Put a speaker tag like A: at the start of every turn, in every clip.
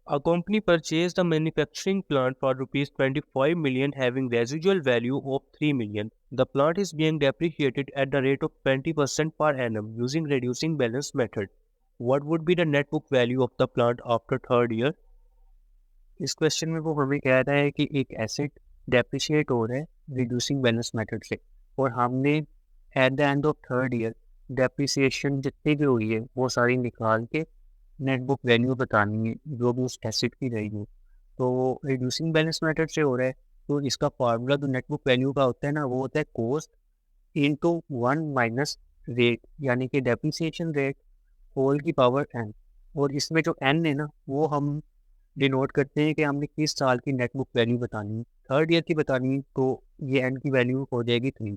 A: A company purchased a manufacturing plant for rupees 25 million having residual value of 3 million. The plant is being depreciated at the rate of 20% per annum using reducing balance method. What would be the net book value of the plant after third year?
B: इस question में वो हमें कह रहा है कि एक asset depreciate हो रहा है रिड्यूसिंग बैलेंस मेथड से, और हमने at the end of third year depreciation जितनी भी हुई है वो सारी निकाल के नेट बुक वैल्यू बतानी है जो भी उस एसेट की रहेगी। तो रिड्यूसिंग बैलेंस मेथड से हो रहा है, तो इसका फार्मूला जो नेट बुक वैल्यू का होता है ना, वो होता है कॉस्ट इनटू 1 - रेट, यानी कि डेप्रिसिएशन रेट होल की पावर n। और इसमें जो n है ना, वो हम डिनोट करते हैं कि हमने किस साल की नेट बुक वैल्यू बतानी है। थर्ड ईयर की बतानी है तो ये n की वैल्यू हो जाएगी 3।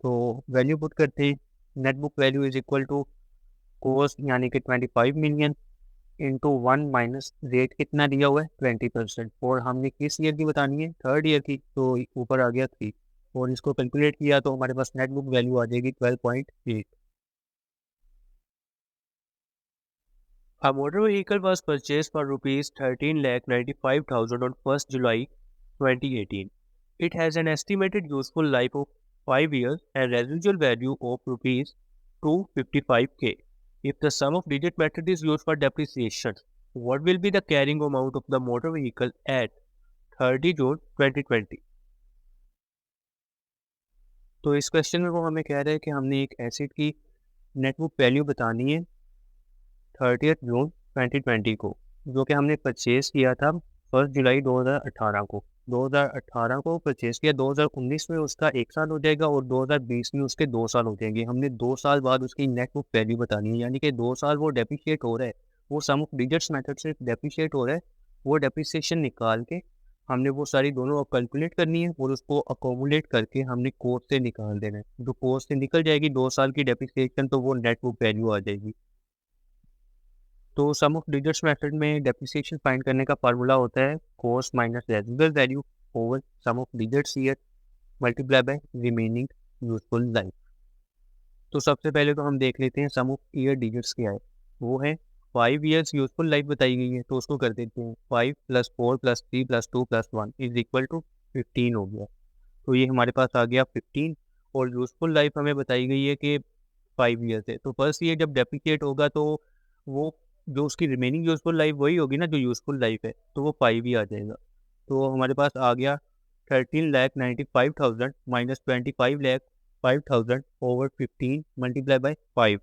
B: तो वैल्यू पुट करते हैं, net book value is equal to cost यानी कि 25 मिलियन इंटू 1 माइनस रेट कितना दिया हुआ है 20%, और हमने किस ईयर की बतानी है थर्ड ईयर की, तो ऊपर आ गया 3, और इसको कैलकुलेट किया तो हमारे पास नेट बुक वैल्यू आ जाएगी 12.8।
A: A motor vehicle was purchased for rupees 13,95,000 on 1st July 2018. It has an estimated useful life of 5 years and residual value of rupees 255k. If the sum of digit method is used for depreciation, what will be the carrying amount of the motor vehicle at 30 June 2020?
B: तो इस question में वो हमें कह रहा है कि हमने एक एसेट की नेट बुक वैल्यू बतानी है 30 जून 2020 को, जो कि हमने परचेज़ किया था 1 जुलाई 2018 को। 2018 को परचेज़ किया, 2019 में उसका 1 साल हो जाएगा और 2020 में उसके 2 साल हो जाएंगे। हमने 2 साल बाद उसकी नेट बुक वैल्यू बतानी है, यानी कि 2 साल वो डेप्रिशिएट हो रहा है, वो सम ऑफ डिजिट्स मेथड से डेप्रिशिएट हो रहा है। वो डेप्रिसिएशन निकाल के हमने वो सारी दोनों अब कैलकुलेट करनी है और उसको अकोमुलेट करके हमने कॉस्ट से निकाल देना है। जो कॉस्ट से निकल जाएगी 2 साल की डेप्रिसिएशन, तो वो नेट बुक वैल्यू आ जाएगी। तो सम ऑफ डिजिट्स मेथड में डेप्रिसिएशन फाइंड करने का फार्मूला होता है cost minus residual value over sum of digits year multiply by remaining useful life. तो सबसे पहले तो हम देख लेते हैं सम ऑफ ईयर डिजिट्स क्या है। वो है 5 ईयर्स यूजफुल लाइफ बताई गई है, तो उसको कर देते हैं 5 + 4 + 3 + 2 + 1 इज इक्वल टू 15 हो गया। तो ये हमारे पास आ गया 15, और यूजफुल लाइफ हमें बताई गई है कि 5 ईयर्स है। तो फर्स्ट ईयर जब डेप्रिशिएट होगा तो वो जो उसकी रिमेनिंग यूजफुल लाइफ वही होगी ना जो यूजफुल लाइफ है, तो वो 5 ही आ जाएगा। तो हमारे पास आ गया 13,95,000 माइनस 25,05,000 ओवर 15 मल्टीप्लाई बाय 5।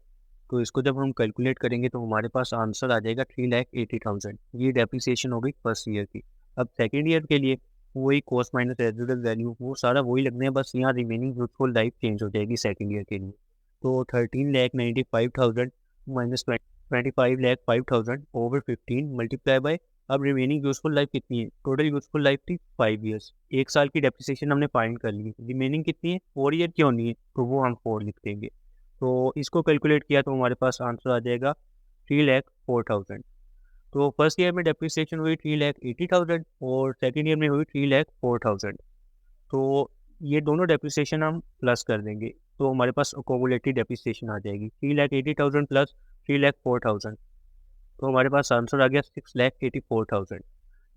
B: तो इसको जब हम कैलकुलेट करेंगे तो हमारे पास आंसर आ जाएगा 3,80,000। ये डेप्रिसिएशन हो गई फर्स्ट ईयर की। अब सेकेंड ईयर के लिए वही कॉस्ट माइनस रेजिडुअल वैल्यू वो सारा वही लगने है, बस यहाँ रिमेनिंग यूजफुल लाइफ चेंज हो जाएगी सेकेंड ईयर के लिए। तो 13,95,000 माइनस 25,05,000 ओवर 15 मल्टीप्लाई बाय, अब रिमेनिंग यूजफुल लाइफ कितनी है, टोटल यूजफुल लाइफ थी 5 ईयर्स। 1 साल की डेप्रिसिएशन हमने फाइंड कर ली, रिमेनिंग कितनी है 4 ईयर की होनी है, तो वो हम 4 लिख देंगे। तो इसको कैलकुलेट किया तो हमारे पास आंसर आ जाएगा 3,04,000। तो फर्स्ट ईयर में डेप्रिसिएशन हुई 3,80,000 और सेकेंड ईयर में हुई 3,04,000। तो ये दोनों डेप्रिसिएशन हम प्लस कर देंगे तो हमारे पास अकोमुलेटेड डेप्रिसिएशन आ जाएगी 3,80,000 प्लस 3,04,000। तो हमारे पास आंसर आ गया 6,84,000।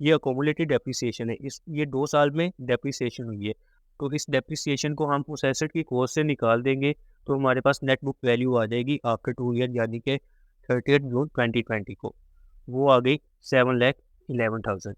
B: ये अकोमुलेटेड डेप्रिसिएशन है, इस ये 2 साल में डेप्रिसिएशन हुई है। तो इस डेप्रिसिएशन को हम उस एसेट की कॉस्ट से निकाल देंगे तो हमारे पास नेट बुक वैल्यू आ जाएगी आफ्टर 2 ईयर, यानी कि 30 जून 2020 को। वो आ गई 7,11,000।